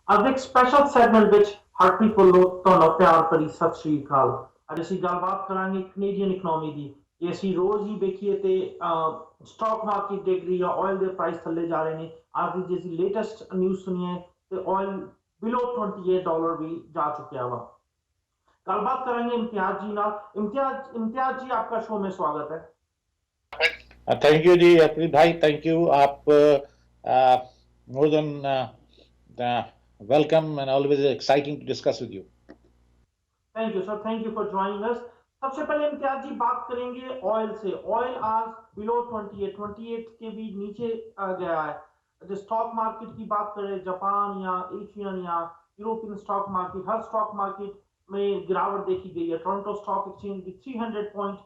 ਅੱਜ ਇੱਕ special segment ਵਿੱਚ ਹਰਪ੍ਰੀਤ ਵੱਲੋਂ ਤੁਹਾਨੂੰ ਪਿਆਰ ਭਰੀ ਸਤਿ ਸ਼੍ਰੀ ਅਕਾਲ। ਅੱਜ ਅਸੀਂ ਗੱਲਬਾਤ ਕਰਾਂਗੇ ਕੈਨੇਡੀਅਨ ਇਕਨੋਮੀ ਦੀ। ਜੇ ਅਸੀਂ ਰੋਜ਼ ਹੀ ਵੇਖੀਏ ਤੇ ਸਟਾਕ ਮਾਰਕੀਟ ਡਿੱਗ ਰਹੀ ਆ, ਆਇਲ ਦੇ ਪ੍ਰਾਈਸ ਥੱਲੇ ਜਾ ਰਹੇ ਨੇ। ਅੱਜ ਦੀ ਜੇ ਅਸੀਂ ਲੇਟੈਸਟ ਨਿਊਜ਼ ਸੁਣੀਏ ਤੇ ਆਇਲ ਬਿਲੋ $28 ਵੀ ਜਾ ਚੁੱਕਿਆ ਵਾ। ਗੱਲਬਾत करेंगे इम्तियाज जी नाल। इम्तियाज जी, आपका शो में स्वागत है। थैंक यू जी हरप्रीत भाई, थैंक यू। आप more than welcome and always exciting to discuss with you. Thank you sir, thank you for joining us. सबसे पहले इम्तियाज जी बात करेंगे ऑयल से। ऑयल आज बिलो 28 के भी नीचे आ गया है। जो स्टॉक मार्केट की बात करें, जापान या एशियन या यूरोपियन स्टॉक मार्केट, हर स्टॉक मार्केट में गिरावट देखी गई है। टोरंटो स्टॉक एक्सचेंज भी 300 पॉइंट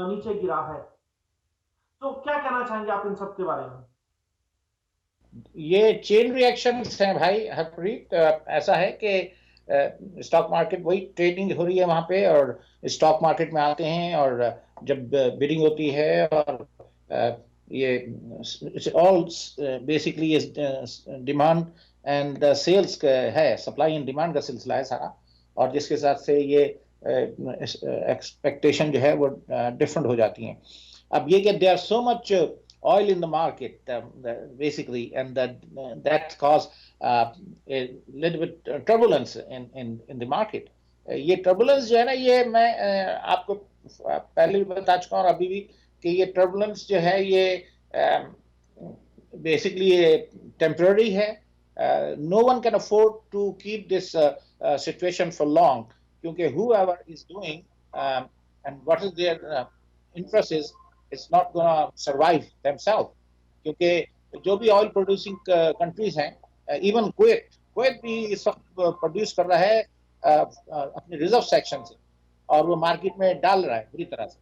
नीचे गिरा है। तो क्या कहना चाहेंगे आप इन सब के बारे में? ये चेन रिएक्शन हैं भाई हरप्रीत। ऐसा है कि स्टॉक मार्केट वही ट्रेडिंग हो रही है वहां पे, और स्टॉक मार्केट में आते हैं और जब बिडिंग होती है, और ये all basically demand and sales है, सप्लाई एंड डिमांड का सिलसिला है सारा। और जिसके साथ से ये एक्सपेक्टेशन जो है वो डिफरेंट हो जाती हैं। अब ये कि there are so much oil in the market, basically, and that caused a little bit turbulence in the market. ये turbulence जो है ना, ये मैं आपको पहले भी बता चुका हूँ और अभी भी, कि ये turbulence जो है ये basically temporary है. No one can afford to keep this situation for long, क्योंकि whoever is doing and what is their interest is, it's not gonna survive themselves. क्योंकि जो भी ऑयल प्रोड्यूसिंग कंट्रीज हैं, इवन कुवैत भी इस वक्त produce कर रहा है अपने रिजर्व सेक्शन से, और वो मार्केट में डाल रहा है बुरी तरह से।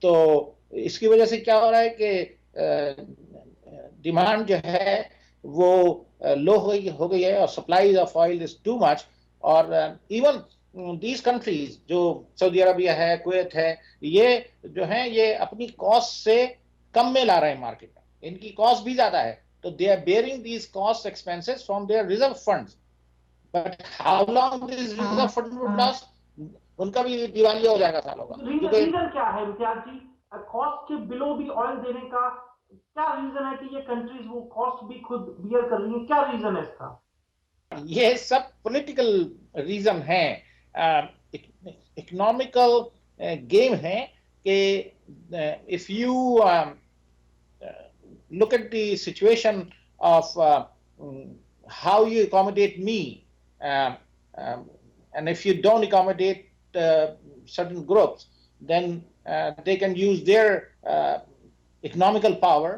तो इसकी वजह से क्या हो रहा है कि डिमांड जो है वो लो हो गई है, और supply of oil is too much. और इवन दीज कंट्रीज जो सऊदी अरबिया है, कुवैत है, ये जो है ये अपनी कॉस्ट से कम में ला रहे हैं मार्केट में। इनकी कॉस्ट भी ज्यादा है, तो they are bearing these cost expenses from their reserve funds. But how long this reserve fund would last, उनका भी दिवालिया हो जाएगा सालों का। रीजन क्या है इम्तियाज जी? कॉस्ट के बिलो भी ऑयल देने का क्या रीजन है कि ये कंट्रीज वो कॉस्ट भी खुद बियर कर रही है? क्या रीजन है इसका? ये सब पॉलिटिकल रीजन है, इकोनॉमिकल गेम है कि if you look at the situation of how you accommodate me, um, and if you don't accommodate certain groups, then they can use their economical power,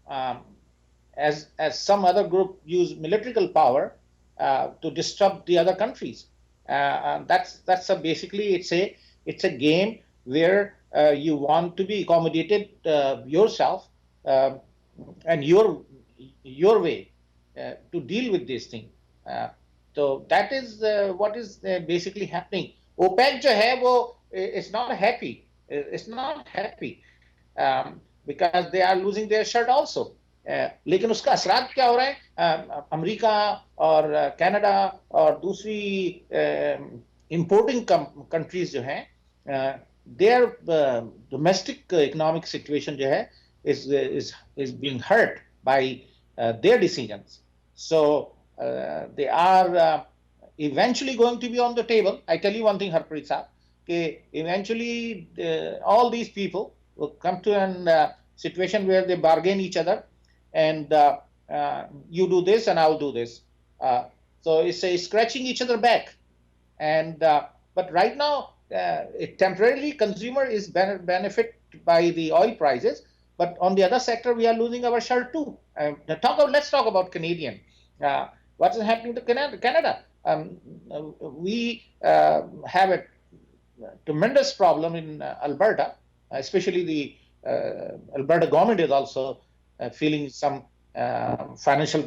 um, as some other group use military power to disrupt the other countries. That's basically it's a game where you want to be accommodated yourself, and your way to deal with this thing. So that is what is basically happening. OPEC जो है वो it's not happy. It's not happy because they are losing their shirt also. लेकिन उसका असरात क्या हो रहा है? अमेरिका और कनाडा और दूसरी इंपोर्टिंग कंट्रीज जो हैं, देयर डोमेस्टिक इकोनॉमिक सिचुएशन जो है is being hurt by their decisions. So they are eventually going to be on the table. I tell you one thing, Harpreet Saab, कि eventually all these people will come to a situation where they bargain each other, and you do this and I'll do this. So it's scratching each other back. And but right now, temporarily consumer is benefit by the oil prices, but on the other sector we are losing our shirt too. Let's talk about Canadian. What is happening to Canada? We have a tremendous problem in Alberta, especially the Alberta government is also feeling some financial,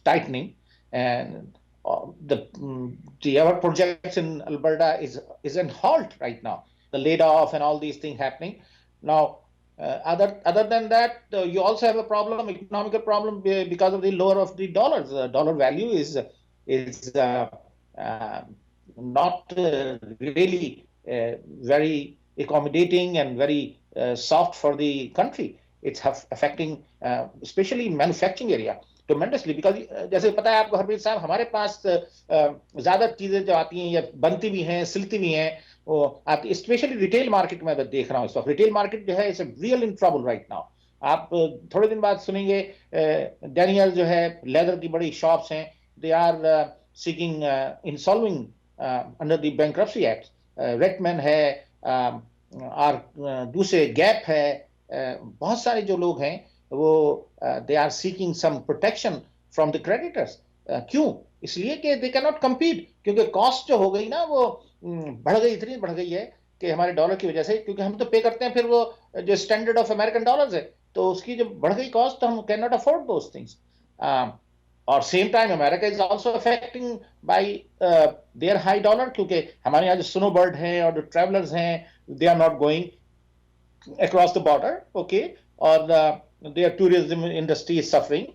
tightening, and our projects in Alberta is in halt right now. The laid off and all these things happening now. Other than that, you also have a problem, economical problem, because of the lower of the dollars. Dollar value is uh, not really very accommodating and very soft for the country. It's affecting especially manufacturing area tremendously, because जैसे पता है आपको हरप्रीत साहब, हमारे पास ज्यादा चीजें जो आती हैं या बनती भी हैं, सिलती भी हैं, वो आती, स्पेशली रिटेल मार्केट में मैं देख रहा हूँ इस वक्त। रिटेल मार्केट जो है it's real in trouble right now. आप थोड़े दिन बाद सुनेंगे डैनियल जो है लेदर की बड़ी शॉप्स हैं, they are seeking insolving under the bankruptcy act. रेटमैन है, और दूसरे गैप है, बहुत सारे जो लोग हैं वो they are seeking some protection from the creditors. क्यों? इसलिए कि दे कैन नॉट कम्पीट, क्योंकि कॉस्ट जो हो गई ना वो बढ़ गई, इतनी बढ़ गई है कि हमारे डॉलर की वजह से, क्योंकि हम तो पे करते हैं फिर वो जो स्टैंडर्ड ऑफ अमेरिकन डॉलर्स है, तो उसकी जो बढ़ गई कॉस्ट, तो हम can not afford those things. और same time America is also affecting by their high dollar, क्योंकि हमारे यहाँ जो स्नो बर्ड हैं और जो ट्रैवलर्स हैं, they are not going across the border, okay, और their tourism industry is suffering.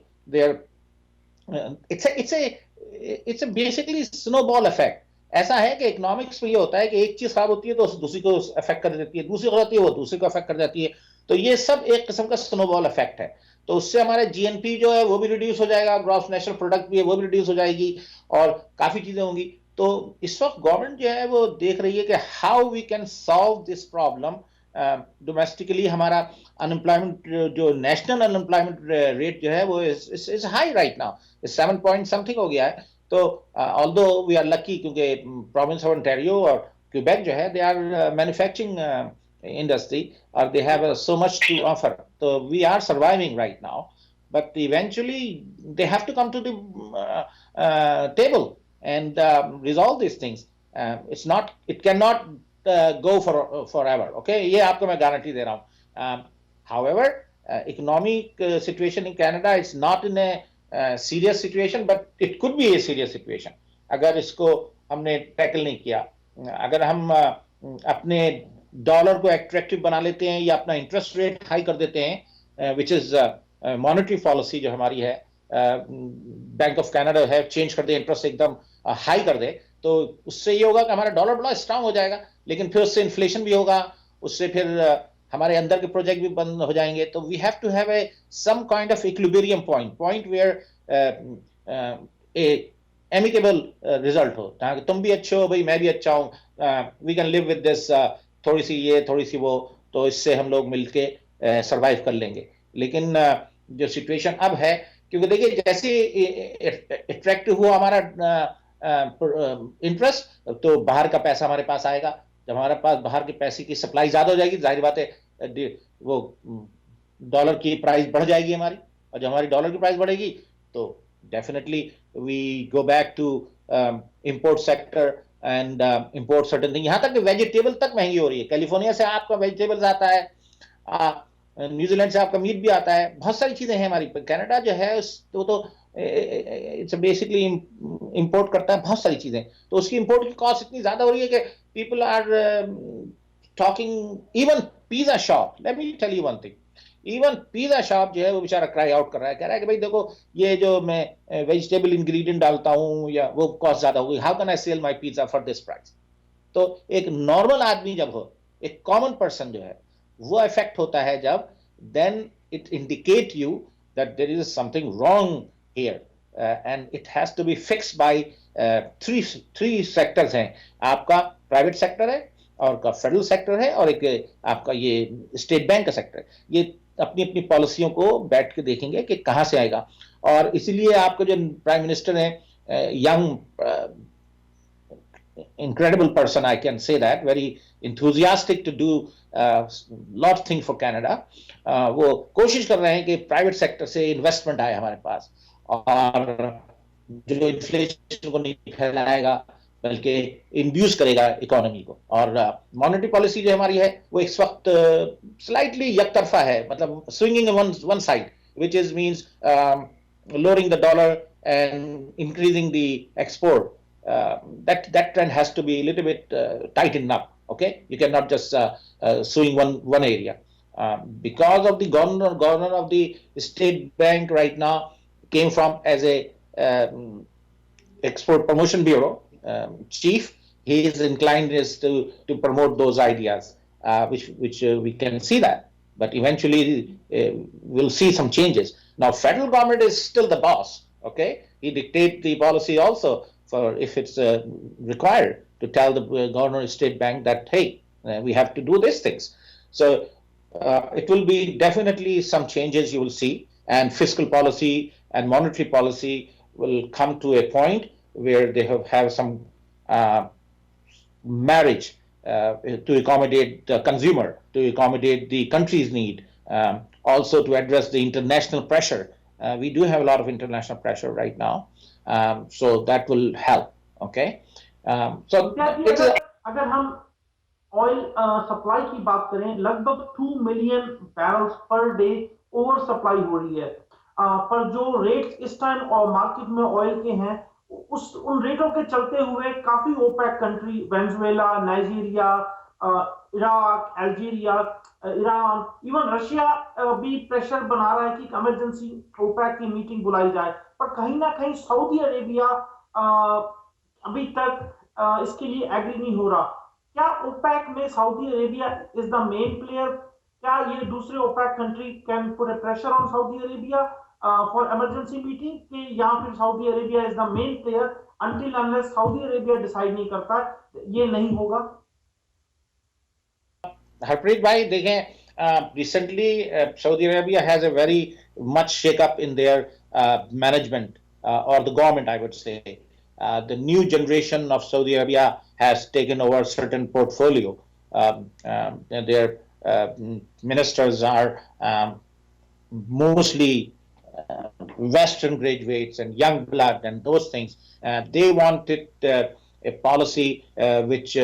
It's a basically snowball effect. ऐसा है कि इकोनॉमिक्स में ये होता है कि एक चीज खराब होती है तो दूसरी को अफेक्ट कर देती है, दूसरी खराब होती है वो दूसरी को अफेक्ट कर जाती है, तो ये सब एक किस्म का स्नोबॉल इफेक्ट है। तो उससे हमारे जीएनपी जो है वो भी रिड्यूस हो जाएगा, ग्रॉस नेशनल प्रोडक्ट भी है वो भी रिड्यूस हो जाएगी, और काफी चीजें होंगी। तो इस वक्त गवर्नमेंट जो है वो देख रही है कि how we can solve this problem domestically. हमारा अनएम्प्लॉयमेंट जो नेशनल अनएम्प्लॉयमेंट रेट जो है वो is high right now, 7 point something हो गया है। तो ऑल्दो वी आर लकी, क्योंकि प्रोविंस ऑफ ओंटारियो और क्यूबेक जो है दे आर मैन्युफैक्चरिंग इंडस्ट्री और they have so much to offer, तो we are surviving right now, but eventually they have to come to the table and resolve these things. It cannot go for forever, okay, ये आपको मैं guarantee दे रहा हूँ। However, economic situation in Canada is not in a serious situation, but it could be a serious situation अगर इसको हमने tackle नहीं किया। अगर हम अपने डॉलर को एट्रैक्टिव बना लेते हैं या अपना इंटरेस्ट रेट हाई कर देते हैं, विच इज मॉनेटरी पॉलिसी जो हमारी है, बैंक ऑफ कनाडा है, चेंज कर दे, इंटरेस्ट एकदम हाई कर दे, तो उससे ये होगा कि हमारा डॉलर बड़ा स्ट्रांग हो जाएगा, लेकिन फिर उससे इन्फ्लेशन भी होगा, उससे फिर हमारे अंदर के प्रोजेक्ट भी बंद हो जाएंगे। तो we have to have a some kind of equilibrium point where a amicable result हो, ताकि तुम भी अच्छे हो भाई, मैं भी अच्छा हूँ, we can live with this, थोड़ी सी ये थोड़ी सी वो, तो इससे हम लोग मिलके सरवाइव कर लेंगे। लेकिन जो सिचुएशन अब है, क्योंकि देखिए जैसे अट्रैक्टिव हुआ हमारा इंटरेस्ट, तो बाहर का पैसा हमारे पास आएगा। जब हमारे पास बाहर के पैसे की सप्लाई ज्यादा हो जाएगी, जाहिर बात है वो डॉलर की प्राइस बढ़ जाएगी हमारी, और जब हमारी डॉलर की प्राइस बढ़ेगी तो definitely we go back to import sector and import certain thing. यहाँ तक कि वेजिटेबल तक महंगी हो रही है। कैलिफोर्निया से आपका वेजिटेबल्स आता है, न्यूजीलैंड से आपका मीट भी आता है, बहुत सारी चीजें हैं हमारी। कनाडा जो है तो इट्स बेसिकली इंपोर्ट करता है बहुत सारी चीजें, तो उसकी इंपोर्ट की कॉस्ट इतनी ज्यादा हो रही है कि people are talking, even pizza shop, let me tell you one thing, even pizza shop जो है वो बेचारा क्राई आउट कर रहा है, कह रहा है कि भाई देखो ये जो मैं वेजिटेबल इंग्रेडिएंट डालता हूँ या वो कॉस्ट ज्यादा हो गई, how can I sell my pizza for this price. तो एक नॉर्मल आदमी जब हो, एक कॉमन पर्सन जो है वो इफेक्ट होता है जब, then it indicate you that there is something wrong here, and it has to be fixed by three sectors हैं। आपका प्राइवेट सेक्टर है, और का फेडरल सेक्टर है, और एक आपका ये स्टेट बैंक का सेक्टर है। ये अपनी अपनी पॉलिसियों को बैठ के देखेंगे कि कहां से आएगा। और इसीलिए आपको जो प्राइम मिनिस्टर है, young incredible person, I can say that, very enthusiastic to do lot of things for Canada, वो कोशिश कर रहे हैं कि प्राइवेट सेक्टर से इन्वेस्टमेंट आए हमारे पास, और जो इन्फ्लेशन को नहीं फैलाएगा बल्कि इंड्यूस करेगा इकोनॉमी को। और मॉनेटरी पॉलिसी जो हमारी है वो इस वक्त स्लाइटली यकतरफा है, मतलब swinging one side, which is means lowering the dollar and increasing the export. That trend has to be a little bit tightened up. Okay, you cannot just swing one area. because of the governor of the state bank right now came from as a export promotion bureau chief. He is inclined is to promote those ideas, which we can see that. But eventually, we'll see some changes. Now, federal government is still the boss. Okay, he dictate the policy also for if it's required to tell the governor of state bank that hey, we have to do these things. So it will be definitely some changes you will see, and fiscal policy and monetary policy will come to a point where they have some marriage to accommodate the consumer, to accommodate the country's need, also to address the international pressure. We do have a lot of international pressure right now, so that will help. Okay, so it's a, अगर हम oil supply की बात करें, लगभग 2 million barrels per day over supply हो रही है, पर जो रेट्स इस टाइम और मार्केट में ऑयल के हैं, उन रेटों के चलते हुए काफी OPEC country Venezuela, Nigeria, Iraq, Algeria, Iran, even Russia भी प्रेशर बना रहा है कि इमरजेंसी ओपेक की मीटिंग बुलाई जाए, पर कहीं ना कहीं सऊदी अरेबिया अभी तक इसके लिए एग्री नहीं हो रहा। क्या ओपेक में Saudi Arabia is the main player? क्या ये दूसरे OPEC country can put a pressure on Saudi Arabia for emergency meeting, कि या फिर Saudi Arabia is the main player until unless Saudi Arabia decide नहीं करता ये नहीं होगा? हरप्रीत भाई देखें, recently Saudi Arabia has a very much shake up in their management or the government, I would say. The new generation of Saudi Arabia has taken over certain portfolio. Their ministers are mostly Western graduates and young blood and those things. They wanted a policy which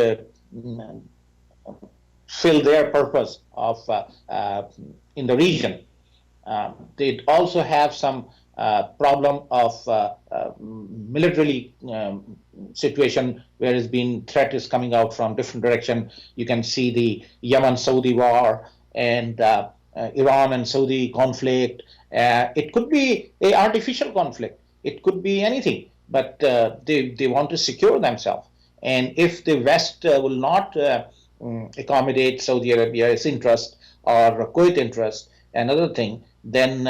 fill their purpose of in the region. They also have some problem of militarily situation where it's been threat is coming out from different direction. You can see the Yemen-Saudi war and Iran and Saudi conflict. It could be a artificial conflict. It could be anything, but they want to secure themselves. And if the West will not accommodate Saudi Arabia's interest or Kuwait interest, another thing, then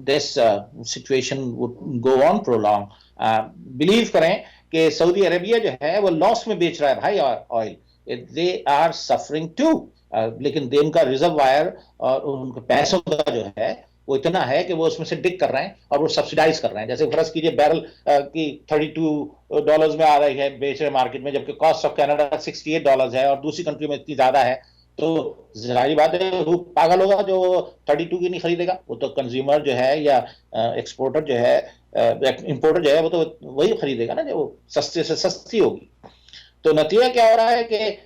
this situation would go on prolong. Believe करें कि Saudi Arabia जो है वो loss में बेच रहा है भाई oil, they are suffering too, लेकिन दे उनका रिजर्वायर और उनके पैसों का जो है वो इतना है कि वो उसमें से डिक कर रहे हैं और वो सब्सिडाइज कर रहे हैं। जैसे फर्ज कीजिए बैरल की $32 में आ रही है बेच रहे मार्केट में, जबकि कॉस्ट ऑफ कनाडा $68 है और दूसरी कंट्री में इतनी ज्यादा है, तो जाहिर बात है वो पागल होगा जो 32 की नहीं खरीदेगा। वो तो कंज्यूमर जो है या एक्सपोर्टर जो है, इंपोर्टर जो है, वो तो वही खरीदेगा ना जो वो सस्ते से सस्ती होगी। तो नतीजा क्या हो रहा है कि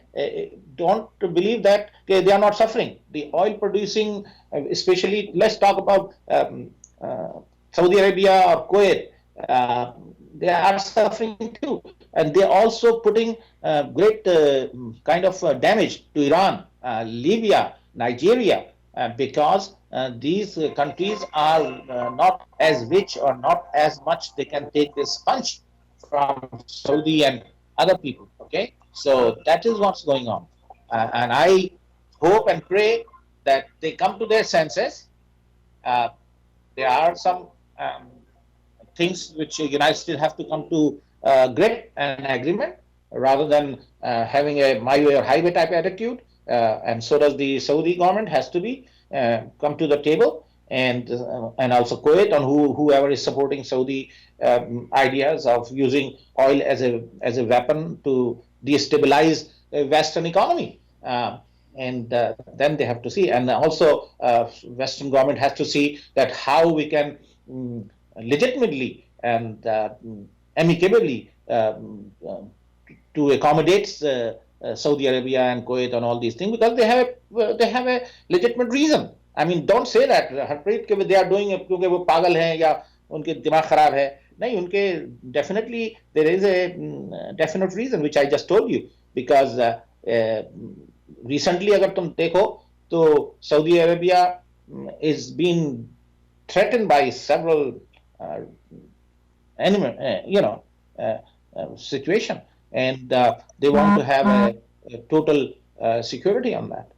don't believe that they are not suffering. The oil producing, especially, let's talk about Saudi Arabia or Kuwait, they are suffering too. And they are also putting great kind of damage to Iran, Libya, Nigeria, because these countries are not as rich or not as much they can take this punch from Saudi and other people. Okay, so that is what's going on, and I hope and pray that they come to their senses. There are some things which the United States have to come to grip and agreement rather than having a my way or highway type attitude, and so does the Saudi government has to be come to the table, and also Kuwait and whoever is supporting Saudi ideas of using oil as a weapon to destabilize Western economy, and then they have to see, and also Western government has to see that how we can legitimately and amicably to accommodate Saudi Arabia and Kuwait and all these things, because they have a legitimate reason. I mean, don't say that Harpreet they are doing it क्योंकि वो पागल हैं या उनके दिमाग खराब है, नहीं, उनके definitely there is a definite reason which I just told you, because recently अगर तुम देखो So Saudi Arabia is being threatened by several uh, situation, and they want to have a total security on that.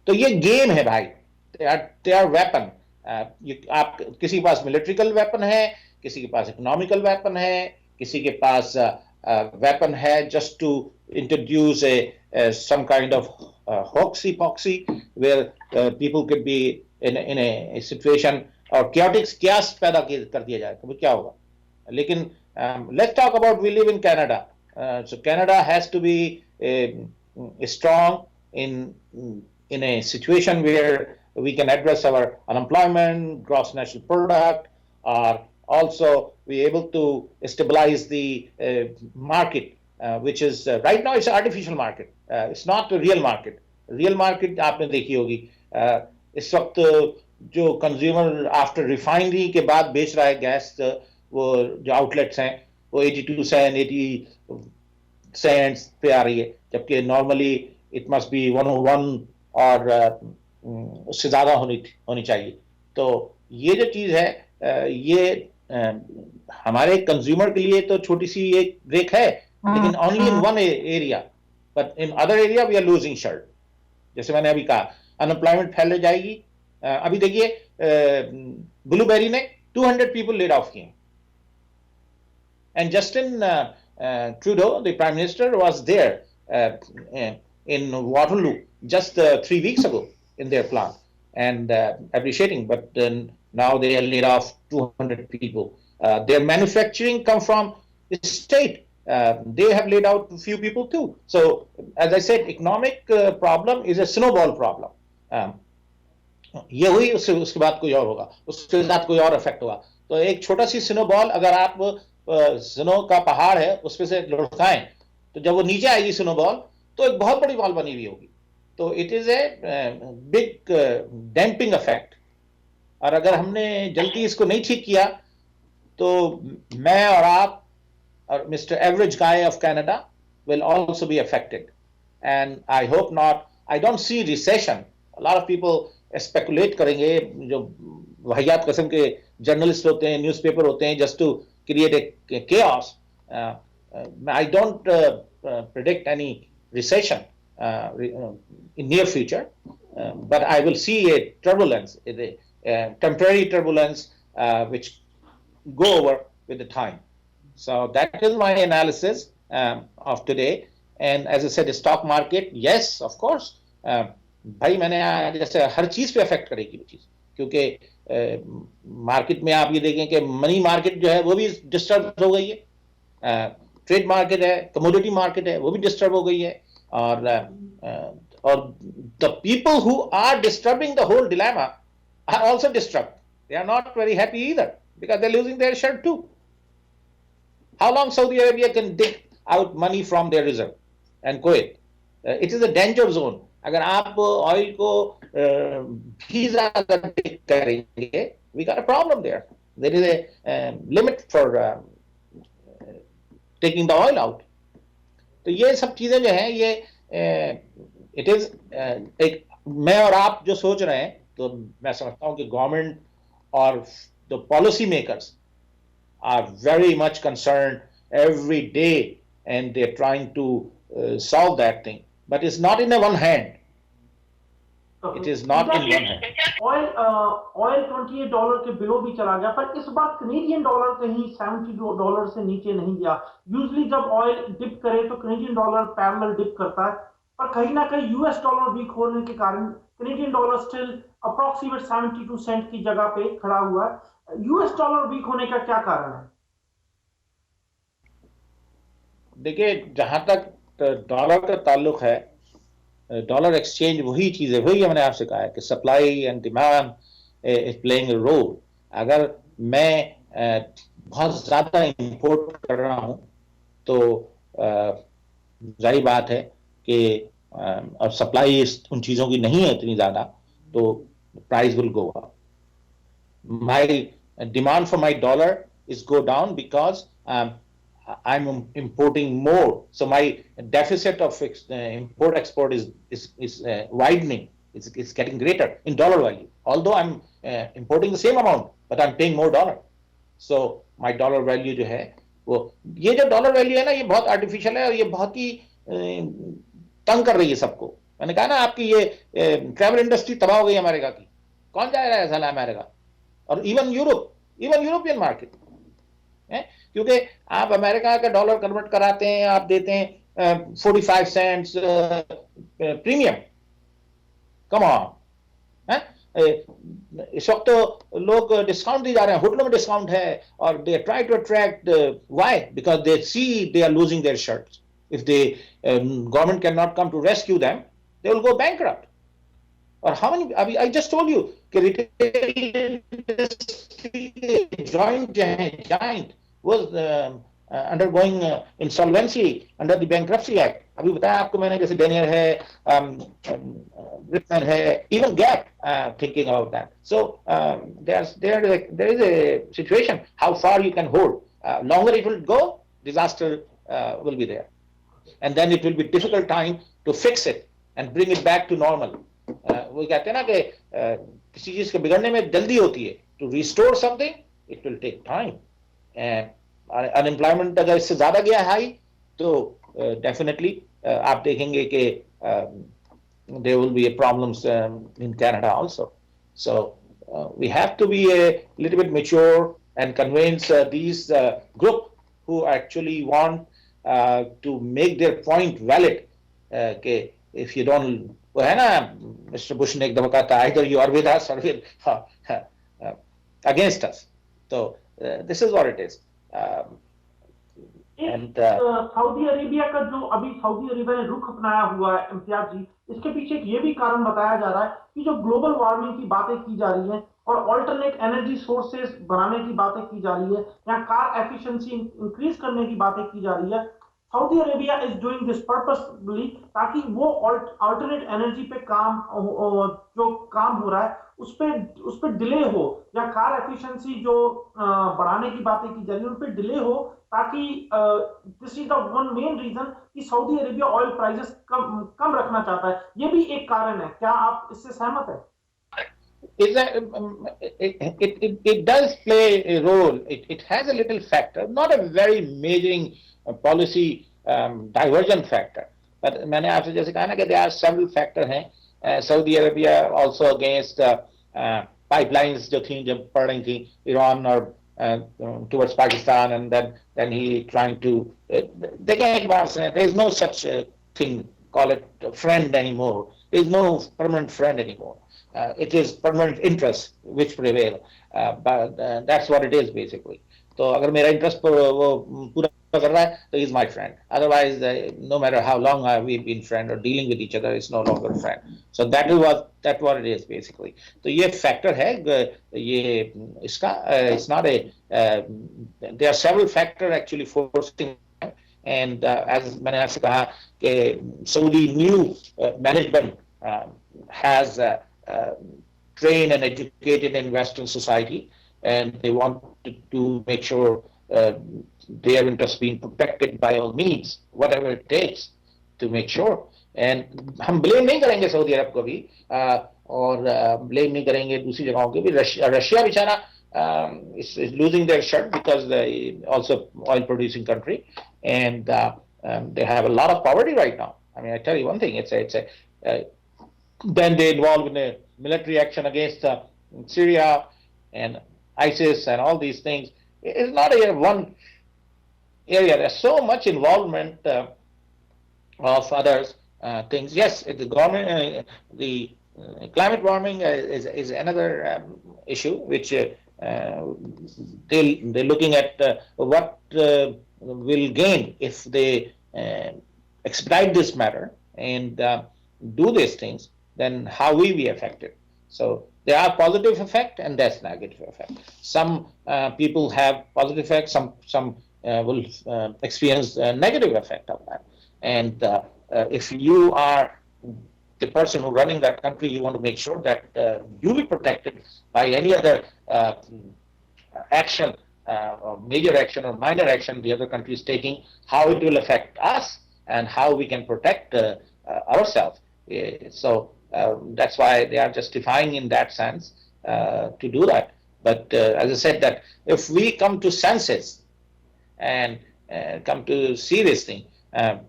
तो ये game है भाई. they are weapon. आप किसी के पास मिलिट्रिकल वेपन है, किसी के पास इकोनॉमिकल वेपन है, किसी के पास weapon है just to introduce a some kind of hoaxy poxy where people could be in a situation और chaotic chaos पैदा कर दिया जाए तो क्या होगा. लेकिन let's talk about we live in Canada. So Canada has to be strong in a situation where we can address our unemployment, gross national product, or also be able to stabilize the market, which is right now it's an artificial market. It's not a real market. Real market आपने देखी होगी. इस वक्त जो consumer after refinery के बाद बेच रहा है गैस, वो जो आउटलेट्स हैं वो 82 सेंट 80 सेंट्स पे आ रही है, जबकि नॉर्मली इट मस्ट बी 101 और उससे ज्यादा होनी चाहिए. तो ये जो चीज है ये हमारे कंज्यूमर के लिए तो छोटी सी एक ब्रेक है, लेकिन only in one area, but in other area we are losing shirt. जैसे मैंने अभी कहा अनएम्प्लॉयमेंट फैल जाएगी. अभी देखिए ब्लूबेरी ने 200 पीपल लेड ऑफ किए. And Justin Trudeau, the Prime Minister, was there in Waterloo just 3 weeks ago in their plant and appreciating. But then now they are laid off 200 people. Their manufacturing come from the state. They have laid out a few people too. So, as I said, economic problem is a snowball problem. ये हुई उसके बाद कोई और होगा, उसके साथ कोई और इफेक्ट होगा. तो एक छोटा सी स्नोबॉल अगर आप स्नो का पहाड़ है उसमें से लुढ़काएं तो जब वो नीचे आएगी स्नोबॉल तो एक बहुत बड़ी बॉल बनी हुई होगी. तो it is a big damping effect. और अगर हमने जल्दी इसको नहीं ठीक किया तो मैं और आप और mister average guy of Canada will also be affected. And I hope not. I don't see recession. A lot of people speculate करेंगे, जो वाहियात किस्म के जर्नलिस्ट होते हैं, न्यूज़पेपर होते हैं, just to create a chaos. I don't predict any recession in near future, but I will see a turbulence, a temporary turbulence, which go over with the time. So that is my analysis of today. And as I said, the stock market, yes, of course. भाई मैंने जैसे हर चीज पे affect करेगी वो चीज, क्योंकि market में आप ये देखें कि मनी मार्केट जो है वो भी डिस्टर्ब हो गई है, ट्रेड मार्केट है, कमोडिटी मार्केट है, वो भी डिस्टर्ब हो गई है. और the people who are disturbing the whole dilemma are also disturbed. They are not very happy either because they are losing their shirt too. How long Saudi Arabia can dig out money from their reserve and Kuwait? It is a danger zone. अगर आप oil को भी ज्यादा take करेंगे, we got a problem there. There is a limit for taking the oil out. तो ये सब चीजें जो हैं ये it is एक मैं और आप जो सोच रहे हैं, तो मैं समझता हूँ कि गवर्नमेंट और the policy makers are very much concerned every day and they're trying to solve that thing. But it's not in a one hand. Okay. It is not in one hand. Oil $28 के below भी चला गया, पर इस बार Canadian dollar कहीं $70 से नीचे नहीं गया. यूजुअली जब ऑयल डिप करे तो कैनेडियन डॉलर पैरेलल डिप करता है, पर कहीं ना कहीं यूएस डॉलर वीक होने के कारण Canadian dollar still approximate 72 cent की जगह पे खड़ा हुआ है. यूएस डॉलर वीक होने का क्या कारण है? देखिए, जहां तक डॉलर का ताल्लुक है, डॉलर एक्सचेंज वही चीज है, वही मैंने आपसे कहा है कि supply and demand is playing a role. अगर मैं बहुत ज्यादा इंपोर्ट कर रहा हूं तो जाहिर बात है कि और सप्लाई उन चीजों की नहीं है इतनी ज्यादा, तो price will go up. My demand for my dollar is go down because I'm importing more, so my deficit of import export is widening. It's getting greater in dollar value. Although I'm importing the same amount, but I'm paying more dollar. So my dollar value जो है वो ये जो dollar value है ना ये बहुत artificial है और ये बहुत ही तंग कर रही है सबको. मैंने कहा ना आपकी ये ट्रैवल इंडस्ट्री तबाह हो गई अमेरिका की. कौन जा रहा है साला अमेरिका और इवन यूरोपियन मार्केट है क्योंकि आप अमेरिका का डॉलर कन्वर्ट कराते हैं आप देते हैं 45 सेंट्स प्रीमियम. कम ऑन इस वक्त तो लोग डिस्काउंट दिए जा रहे हैं होटलों में डिस्काउंट है और they try to attract why because they see they are losing their shirts. If the government can not come to rescue them they will go bankrupt. और हाउ मेनी अभी आई जस्ट टोल्ड यू कि retail joint was undergoing insolvency under the bankruptcy act. अभी बताया आपको मैंने जैसे Denier है, Whitman है, even Gap thinking about that. So there is a situation how far you can hold. Longer it will go, disaster will be there, and then it will be difficult time to fix it and bring it back to normal. वो कहते हैं ना कि किसी चीज के बिगड़ने में जल्दी होती है. To restore something, it will take time. And unemployment अगर इससे ज्यादा गया हाई तो डेफिनेटली आप देखेंगे कि there will be problems in Canada also. So we have to be a little bit mature and convince these group who actually want to make their point valid. कि if you don't वो है ना mister Bush ने एक दफा कहा था either you are with us or against us. So this is what it is. Saudi Arabia का जो अभी सऊदी अरेबिया ने रुख अपनाया हुआ है इम्तियाज जी, इसके पीछे ये भी कारण बताया जा रहा है कि जो ग्लोबल वार्मिंग की बातें की जा रही हैं और ऑल्टरनेट एनर्जी सोर्सेस बनाने की बातें की जा रही है या कार एफिशिएंसी इंक्रीज करने की बातें की जा रही है. Saudi Arabia is doing this purposefully ताकि वो अल्टरनेट एनर्जी पे जो काम हो रहा है उस पे डिले हो या कार एफिशिएंसी जो बढ़ाने की बातें की जा रही है उन पे डिले हो ताकि this is the one main reason कि सऊदी अरेबिया ऑयल प्राइसेस कम रखना चाहता है. ये भी एक कारण है. क्या आप इससे सहमत हैं? It does play a role. It has a little factor, not a very majoring policy divergent factor. But मैंने आपसे जैसे कहा ना कि there are several factors हैं. Saudi Arabia also against pipelines जो थी जब पड़ रही थी Iran और towards Pakistan, and then he trying to there is no such thing, call it a friend anymore. There is no permanent friend anymore. It is permanent interest which prevail, but that's what it is basically. तो अगर मेरा interest वो पूरा कर रहा है तो he is my friend. Otherwise, no matter how long we've been friend or dealing with each other, it's no longer a friend. So that's what it is basically. तो ये factor है ये इसका it's not a there are several factors actually forcing, and as मैंने आपसे कहा कि Saudi new management has trained and educated in Western society, and they want to make sure their interests being protected by all means, whatever it takes to make sure. And हम blame नहीं करेंगे Saudi अरब को भी और blame नहीं करेंगे दूसरी जगहों को भी. रशिया बेचारा is losing their shirt because they also oil producing country, and they have a lot of poverty right now. I mean, I tell you one thing, it's a then they involve in a military action against Syria and ISIS and all these things. It's not a one area. There's so much involvement of others things. Yes, the government, the climate warming is another issue which they're looking at what will gain if they expedite this matter and do these things. Then how will we be affected? So there are positive effect and there's negative effect. Some people have positive effect. Some will experience negative effect of that. And if you are the person who running that country, you want to make sure that you be protected by any other action, or major action or minor action the other country is taking, how it will affect us and how we can protect ourselves. So That's why they are justifying in that sense to do that. But as I said, that if we come to senses and come to serious thing, um,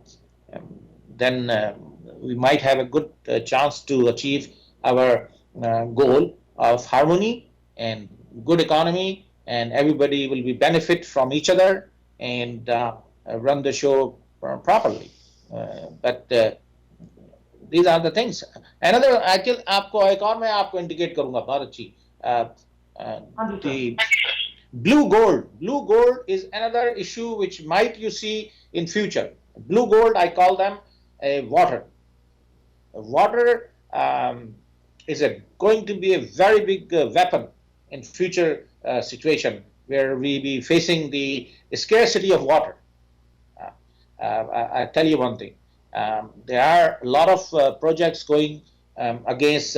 um, then we might have a good chance to achieve our goal of harmony and good economy, and everybody will be benefit from each other and run the show properly. But these are the things. Another actually आपको एक और मैं आपको indicate करूंगा बहुत अच्छी the blue gold is another issue which might you see in future. Blue gold, I call them a water is going to be a very big weapon in future situation where we be facing the scarcity of water. I tell you one thing. There are a lot of projects going against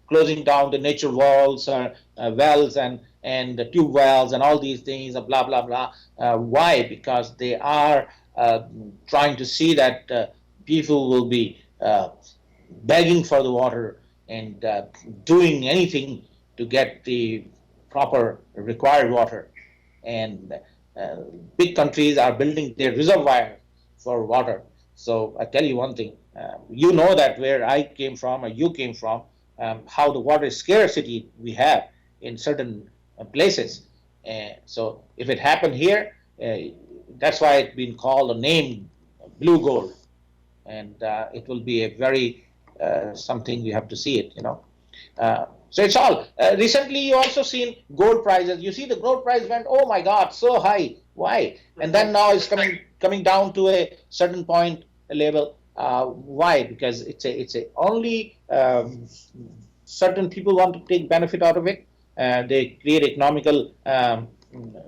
closing down the nature walls, wells, and the tube wells, and all these things, blah blah blah. Why? Because they are trying to see that people will be begging for the water and doing anything to get the proper required water. And big countries are building their reservoirs for water. So I tell you one thing, you know that where I came from or you came from, how the water scarcity we have in certain places. So if it happened here, that's why it's been called a name blue gold, and it will be a very something you have to see it, you know. So it's all. Recently, you also seen gold prices. You see the gold price went, oh my God, so high. Why? And then now it's coming down to a certain point level. Why? Because it's a only certain people want to take benefit out of it. They create economical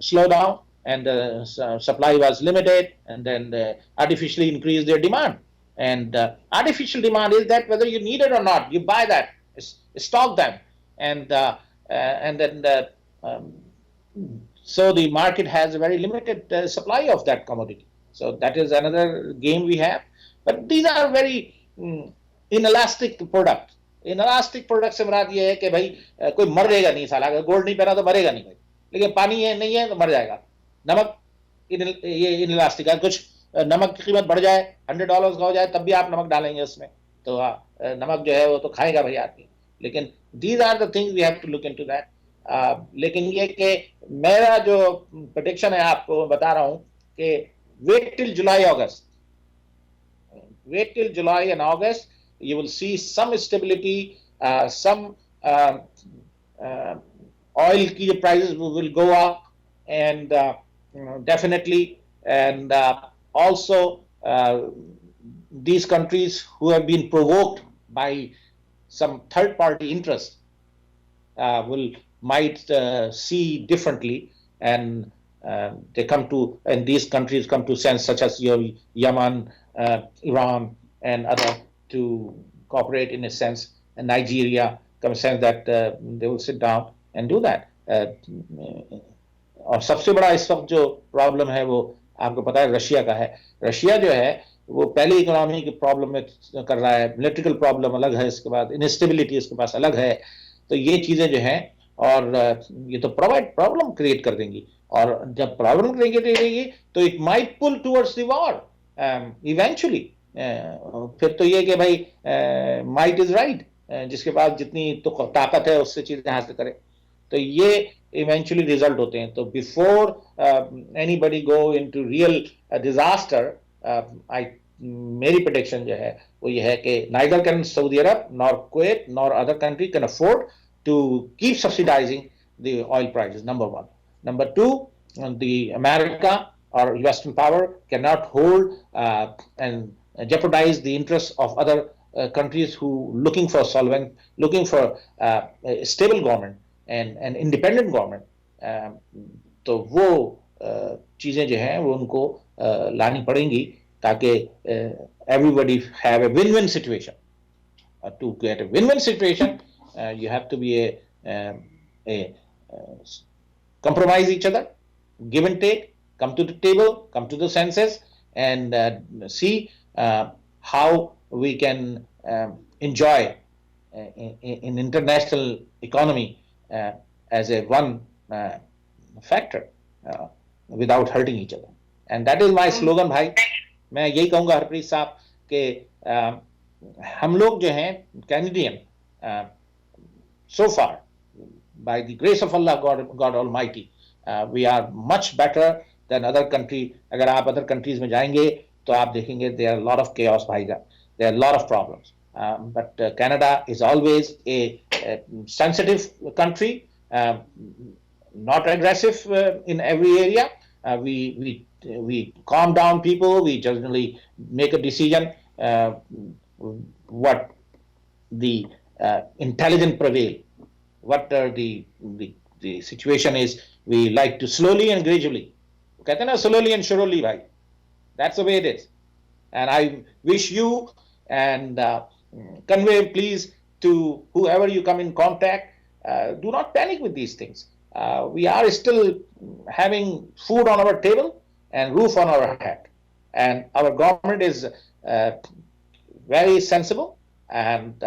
slowdown, and the supply was limited, and then they artificially increase their demand. And artificial demand is that whether you need it or not, you buy that, stock them, and then so the market has a very limited supply of that commodity. So that is another game we have. But these are very inelastic product. Inelastic product से मुराद ये है कि भाई कोई मरेगा नहीं, साला अगर गोल्ड नहीं पहना तो मरेगा नहीं भाई, लेकिन पानी है नहीं है तो मर जाएगा. नमक ये इनलास्टिक है, कुछ नमक की कीमत बढ़ जाए, $100 का हो जाए, तब भी आप नमक डालेंगे उसमें, तो नमक जो है वो तो खाएगा भाई आदमी. लेकिन these are the things we have to look into that. लेकिन ये कि मेरा जो प्रेडिक्शन है आपको बता रहा हूं कि wait till July August, wait till July and August, you will see some stability, some oil key prices will go up, and definitely, and also these countries who have been provoked by some third party interest will might see differently, and they come to, and these countries come to sense, such as your Yemen, Iran, and other, to cooperate in a sense, and Nigeria come sense that they will sit down and do that. और सबसे बड़ा इस वक्त जो problem है वो आपको पता है रशिया का है. रशिया जो है वो पहले इकोनॉमी की प्रॉब्लम में कर रहा है, पॉलिटिकल प्रॉब्लम अलग है, इसके बाद इनस्टेबिलिटी इसके पास अलग है. तो ये चीजें जो हैं, और ये तो प्रॉब्लम क्रिएट कर देंगी, और जब प्रॉब्लम क्रिएट करेगी तो it might pull towards the war eventually. फिर तो ये कि भाई माइट इज राइट, जिसके पास जितनी तो ताकत है उससे चीजें हासिल करे, तो ये इवेंचुअली रिजल्ट होते हैं. तो before anybody go into real disaster, मेरी प्रेडिक्शन जो है वो ये है कि neither can Saudi Arab nor Kuwait nor other country can afford to keep subsidizing the oil prices, number one. Number two, the America or Western power cannot hold and jeopardize the interests of other countries who looking for looking for a stable government and an independent government. तो वो चीजें जो हैं वो उनको लानी पड़ेंगी ताकि everybody have a win-win situation. To get a win-win situation, you have to be a compromise each other, give and take, come to the table, come to the senses, and see how we can enjoy in international economy as a one factor without hurting each other. And that is my slogan, भाई. मैं यही कहूँगा हरप्रीत साहब कि हम लोग जो हैं Canadian so far by the grace of Allah, God Almighty, we are much better than other country. अगर आप other countries में जाएंगे तो आप देखेंगे there are a lot of chaos भाईजा, there are a lot of problems. But Canada is always a sensitive country, not aggressive in every area. We calm down people. We generally make a decision what the intelligent prevail. What the situation is, we like to slowly and gradually. कहते हैं ना slowly and surely भाई. That's the way it is. And I wish you and convey please to whoever you come in contact, do not panic with these things. We are still having food on our table and roof on our head. And our government is very sensible and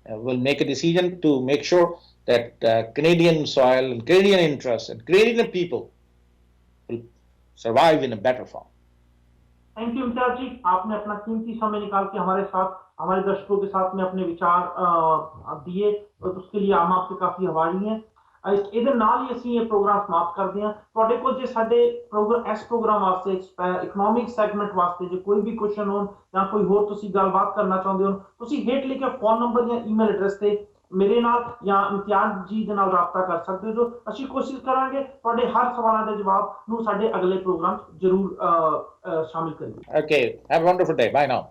will make a decision to make sure that Canadian soil and Canadian interests and Canadian people will survive in a better form. Thank you Imtiaz ji, आपने अपना कीमती समय निकाल के हमारे साथ, हमारे दर्शकों के साथ में अपने विचार दिए, और उसके लिए हम आपके काफी आभारी हैं। ਇਹਦੇ ਨਾਲ ਹੀ ਅਸੀਂ ਇਹ ਪ੍ਰੋਗਰਾਮ ਸਮਾਪਤ ਕਰਦੇ ਹਾਂ। ਤੁਹਾਡੇ ਕੋਲ ਜੇ ਸਾਡੇ ਇਸ ਪ੍ਰੋਗਰਾਮ ਵਾਸਤੇ ਇਕਨੋਮਿਕ ਸੈਗਮੈਂਟ ਵਾਸਤੇ ਜੇ ਕੋਈ ਵੀ ਕੁਐਸਚਨ ਹੋਣ ਜਾਂ ਕੋਈ ਹੋਰ ਤੁਸੀਂ ਗੱਲਬਾਤ ਕਰਨਾ ਚਾਹੁੰਦੇ ਹੋ, ਤੁਸੀਂ ਹੇਠ ਲਿਖੇ ਫੋਨ ਨੰਬਰ ਜਾਂ ਈਮੇਲ ਐਡਰੈਸ ਤੇ ਮੇਰੇ ਨਾਲ ਜਾਂ ਇਮਤਿਆਜ਼ ਜੀ ਦੇ ਨਾਲ ਰਾਬਤਾ ਕਰ ਸਕਦੇ ਹੋ। ਅਸੀਂ ਕੋਸ਼ਿਸ਼ ਕਰਾਂਗੇ ਤੁਹਾਡੇ ਹਰ ਸਵਾਲਾਂ ਦੇ ਜਵਾਬ ਨੂੰ ਸਾਡੇ ਅਗਲੇ ਪ੍ਰੋਗਰਾਮ ਜ਼ਰੂਰ ਸ਼ਾਮਿਲ ਕਰੀਏ। Okay, have a wonderful day. Bye now.